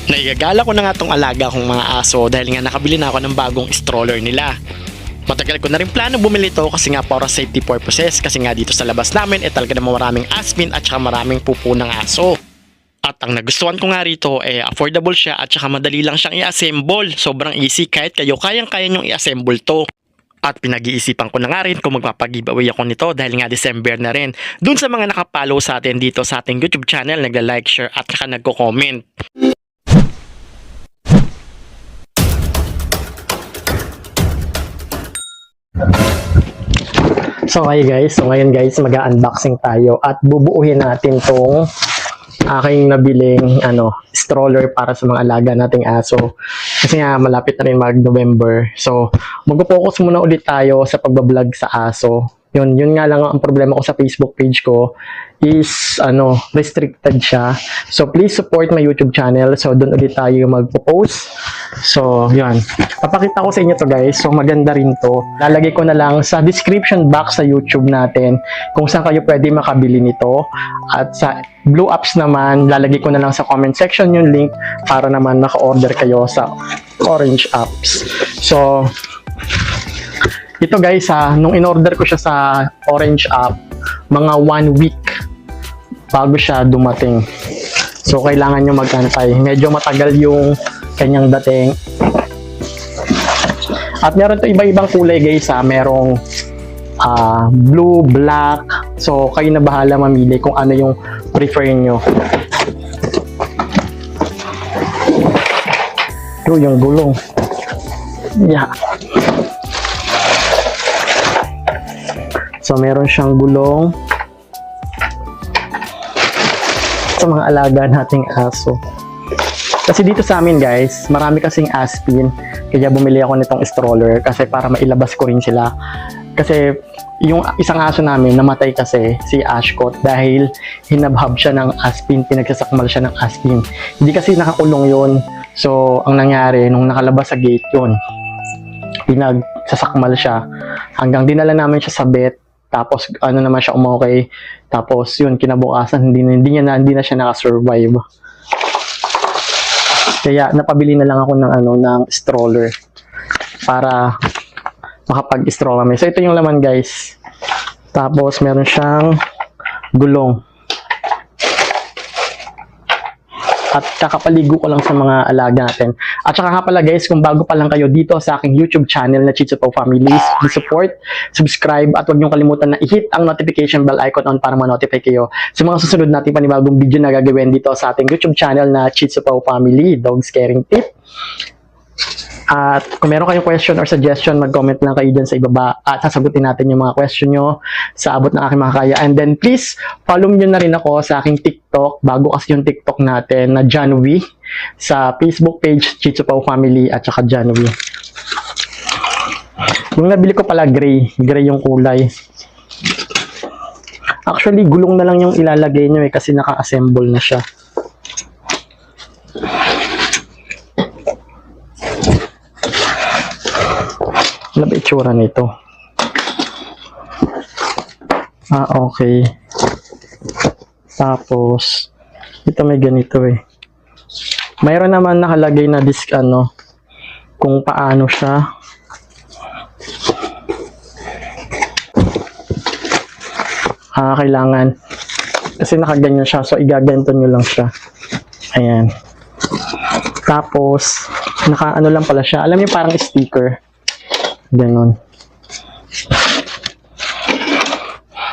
Naigagala ko na nga tong alaga kong mga aso dahil nga nakabili na ako ng bagong stroller nila. Matagal ko na rin plano bumili ito kasi nga para safety purposes kasi nga dito sa labas namin talaga namang maraming aspin at saka maraming pupo ng aso. At ang nagustuhan ko nga rito affordable siya at saka madali lang siyang i-assemble. Sobrang easy kahit kayo kayang-kaya nyong i-assemble to. At pinag-iisipan ko na nga rin kung magpapag-giveaway ako nito dahil nga December na rin. Dun sa mga nakapollow sa atin dito sa ating YouTube channel, nagla-like, share at saka nagko-comment. So ngayon guys, mag-unboxing tayo at bubuuhin natin tong aking nabiling stroller para sa mga alaga nating aso. Kasi nga malapit na rin mag-November. So mag-focus muna ulit tayo sa pagbablog sa aso. Yun nga lang ang problema ko sa Facebook page ko is restricted siya. So please support my YouTube channel. So doon ulit tayo magpo-post. So yun. Papakita ko sa inyo to guys. So maganda rin to. Lalagay ko na lang sa description box sa YouTube natin kung saan kayo pwede makabili nito. At sa Blue Apps naman, lalagay ko na lang sa comment section yung link para naman maka-order kayo sa Orange Apps. So ito guys nung in-order ko siya sa Orange App, mga 1 week bago siya dumating. So kailangan nyo mag-antay. Medyo matagal yung kanyang dating. At meron to iba-ibang kulay guys merong blue, black. So kayo na bahala mamili kung ano yung prefer nyo. Ito yung gulong. Yeah. So meron siyang gulong sa mga alaga nating aso. Kasi dito sa amin guys, marami kasing aspin, kaya bumili ako nitong stroller kasi para mailabas ko rin sila. Kasi yung isang aso namin namatay kasi, si Ashcot, dahil hinabhab siya ng aspin, pinagsasakmal siya ng aspin. Hindi kasi nakakulong yun. So ang nangyari nung nakalabas sa gate yun, pinagsasakmal siya hanggang dinala namin siya sa vet. Tapos naman siya umokay. Tapos yun, kinabukasan hindi na siya naka-survive. Kaya napabili na lang ako ng stroller para makapag-stroll kami. So ito yung laman guys. Tapos meron siyang gulong. At kakapaligo ko lang sa mga alaga natin. At saka nga pala guys, kung bago pa lang kayo dito sa aking YouTube channel na Chitsupo Families, please support, subscribe, at huwag niyong kalimutan na i-hit ang notification bell icon on para ma-notify kayo sa mga susunod nating panibagong video na gagawin dito sa ating YouTube channel na Chitsupo Family, Dogs Caring Tip. At kung meron kayong question or suggestion, mag-comment lang kayo dyan sa ibaba at sasagutin natin yung mga question nyo sa abot ng aking makakaya. And then please, follow nyo na rin ako sa aking TikTok, bago kasi yung TikTok natin na Janwy, sa Facebook page Chitsupo Family at saka Janwy. Yung nabili ko pala gray yung kulay. Actually, gulong na lang yung ilalagay nyo kasi naka-assemble na siya. Ano ba itsura nito? Okay. Tapos, ito may ganito Mayroon naman nakalagay na disk kung paano siya. Kailangan. Kasi nakaganyan siya. So, igaganto nyo lang siya. Ayan. Tapos, naka lang pala siya. Alam niyo parang sticker. Ganon.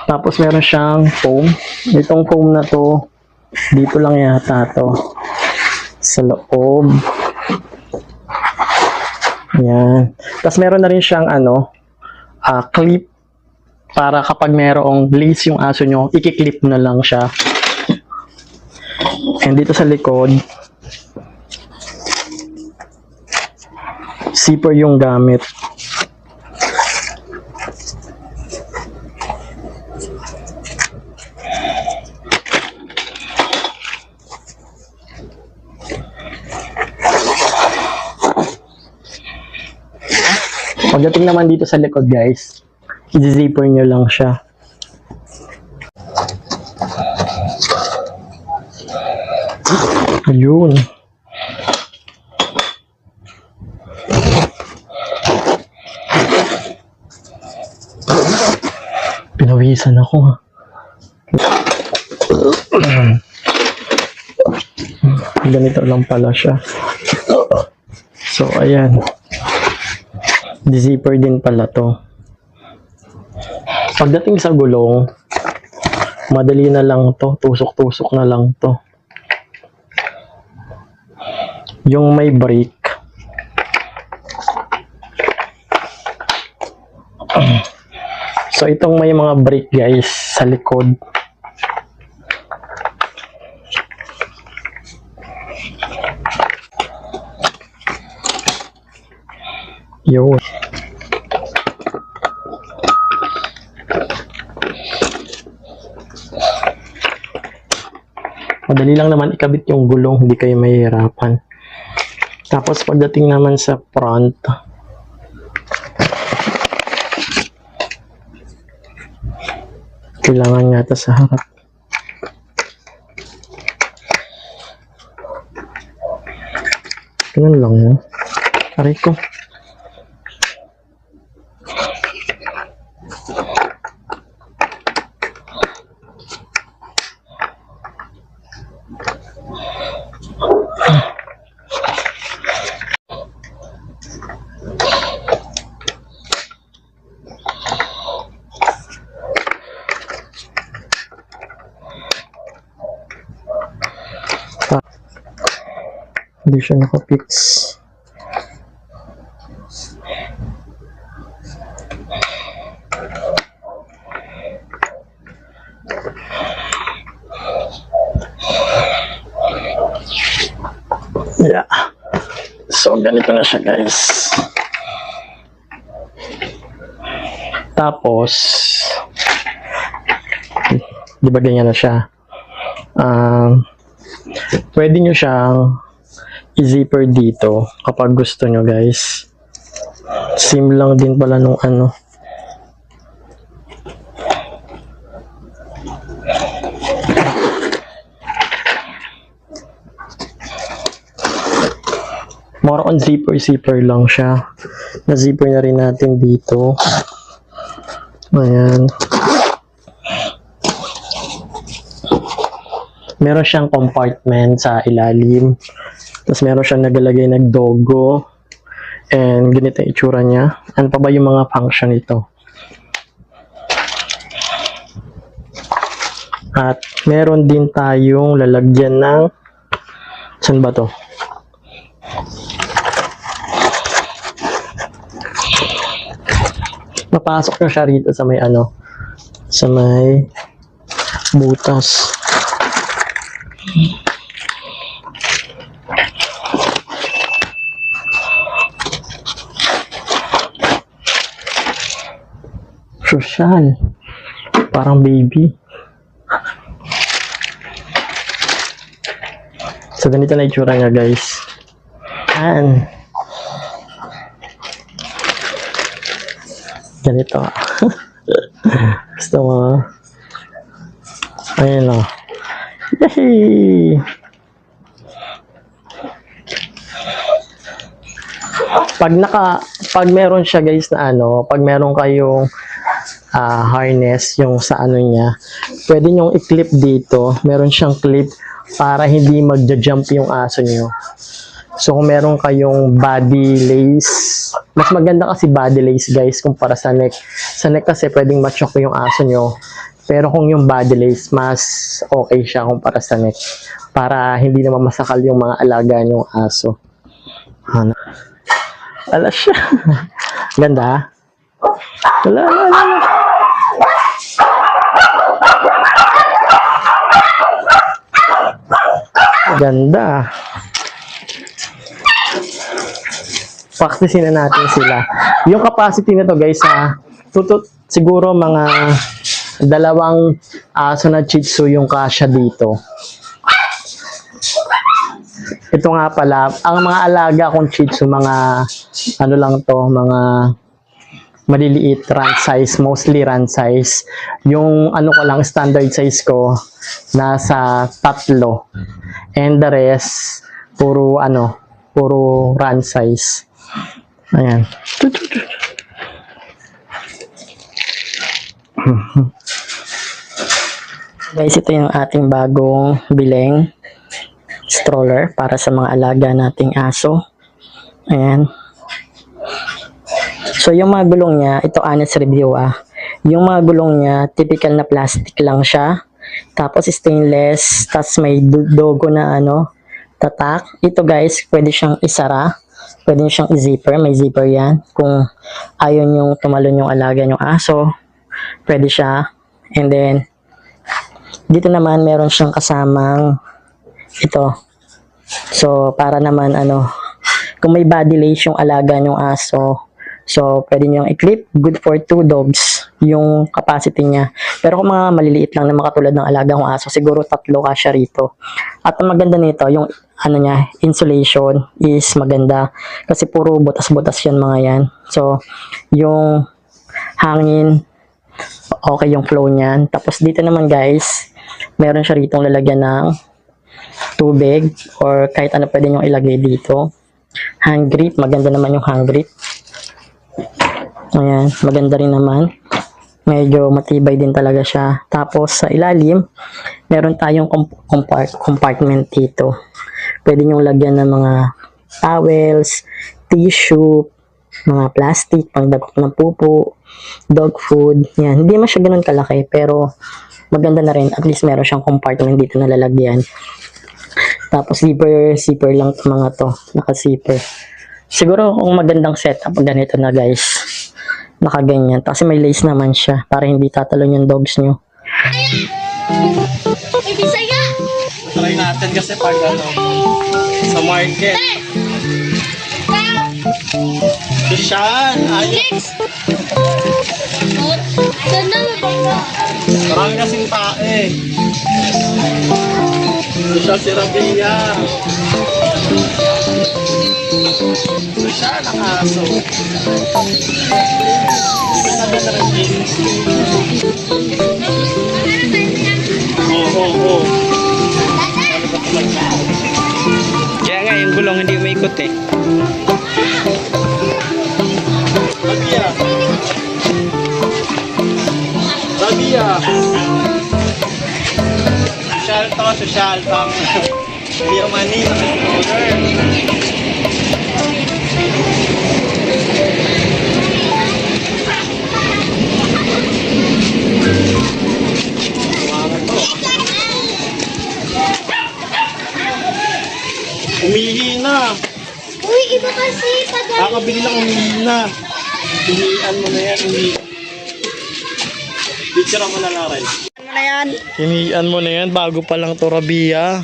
Tapos meron siyang foam. Itong foam na to, dito lang yata to. Sa loob. Yan. Tapos meron na rin siyang clip para kapag merong lace yung aso nyo, i-clip na lang siya. And dito sa likod, zipper yung gamit. Pagdating naman dito sa likod guys, i-zipper nyo lang siya. Ayun. Pinawisan ako ha. Ganito lang pala siya. So, ayan. Zipper din pala to. Pagdating sa gulong, madali na lang to. Tusok-tusok na lang to. Yung may brake, so itong may mga brake guys sa likod. Yun. Madali lang naman ikabit yung gulong, hindi kayo mahihirapan. Tapos pagdating naman sa front, kailangan yata sa harap. Ganun lang yun. Aray ko. Hindi siya nakapix. Yeah. So, ganito na siya guys. Tapos, di ba ganyan na siya? Pwede nyo siyang i-zipper dito kapag gusto nyo guys. Same lang din pala nung ano. More on zipper lang siya. Na-zipper na rin natin dito. Ayan. Meron siyang compartment sa ilalim. Tapos meron siyang nagalagay ng dogo. And ganito yung itsura niya. Ano pa ba yung mga function nito? At meron din tayong lalagyan ng... Saan ba to? Napasok na siya rito sa may ano. Sa may butas. Social. Parang baby. So, ganito na itsura niya, guys. Yan. Ganito. Gusto mo? Ayan o. Yay! Pag meron siya, guys, na ano, pag meron kayong harness, yung sa ano niya, pwede nyong i-clip dito. Meron siyang clip para hindi magja-jump yung aso nyo. So, kung meron kayong body lace, mas maganda kasi body lace, guys, kumpara sa neck. Sa neck kasi pwedeng ma-choke yung aso nyo. Pero kung yung body lace, mas okay siya kumpara sa neck. Para hindi naman masakal yung mga alaga nyong aso. Ano? Ala siya. Ganda. Ala. Ganda. Practicein na natin sila. Yung capacity nito, guys, siguro mga 2 aso na Shih Tzu yung kasya dito. Ito nga pala, ang mga alaga kong Shih Tzu, mga ano lang to, mga maliliit, run size, mostly run size. Yung ano ko lang, standard size ko, nasa 3. And the rest, puro run size. Ayan. Guys, ito yung ating bagong bileng stroller para sa mga alaga nating aso. Ayan. So, yung mga gulong niya, ito honest review Yung mga gulong niya, typical na plastic lang siya. Tapos stainless, tapos may logo na tatak. Ito guys, pwede siyang isara. Pwede siyang i-zipper, may zipper yan. Kung ayaw yung tumalon yung alaga yung aso, pwede siya. And then, dito naman meron siyang kasamang ito. So, para naman kung may body lace yung alaga yung aso, so, pwede niyong i-clip. Good for 2 dogs yung capacity niya. Pero kung mga maliliit lang na makatulad ng alaga kong aso, siguro 3 kasya rito. At ang maganda nito, yung insulation is maganda. Kasi puro butas-butas yan mga yan. So, yung hangin, okay yung flow niyan. Tapos dito naman guys, meron siya rito lalagyan ng tubig or kahit ano pwede nyo ilagay dito. Hand grip, maganda naman yung hand grip. Ayan, maganda rin naman. Medyo matibay din talaga siya. Tapos sa ilalim, meron tayong compartment dito. Pwede nyo lagyan ng mga towels, tissue, mga plastic, pangdagok ng pupo, dog food. Yan, hindi man siya ganun kalaki pero maganda na rin. At least meron siyang compartment dito na lalagyan. Tapos zipper lang ito mga to, naka-zipper. Siguro kung magandang setup, ganito na guys. Nakaganyan. Kasi may lace naman siya para hindi tatalon yung dogs nyo. Try natin kasi pag sa market. Sushan! Ayos! Marami kasing tae. Sushan si Rabia. Sushan ang aso. Maganda rin jeans. Oo. Kaya nga, yung gulong hindi umiikot eh. Rabia. Social pang Yamani na order. Umihi na. Uy, iba kasi pag Kakabili lang umihi na. Hinian mo na yan, umihi. Picture mo na rin. Hinian mo na yan, bago pa lang to Rabia.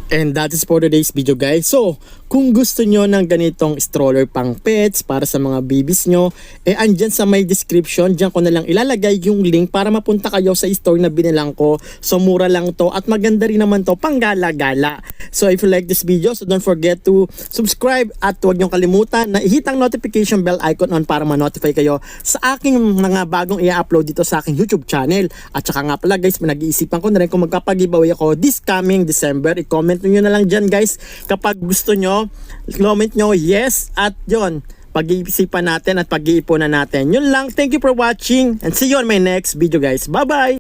And that is for today's video guys. So, kung gusto nyo ng ganitong stroller pang pets para sa mga babies nyo, andyan sa my description, dyan ko na lang ilalagay yung link para mapunta kayo sa store na binilang ko. So, mura lang to at maganda rin naman to pang gala-gala. So, if you like this video, so don't forget to subscribe at huwag nyo kalimutan na i-hit ang notification bell icon on para ma-notify kayo sa aking mga bagong i-upload dito sa aking YouTube channel. At saka nga pala guys, nag-iisipan ko na rin kung magkapag-giveaway ako this coming December. I-comment nyo na lang dyan guys kapag gusto nyo, comment nyo yes at yon, pag-iisipan natin at pag-iipunan natin. Yun lang, thank you for watching and see you on my next video guys. Bye bye.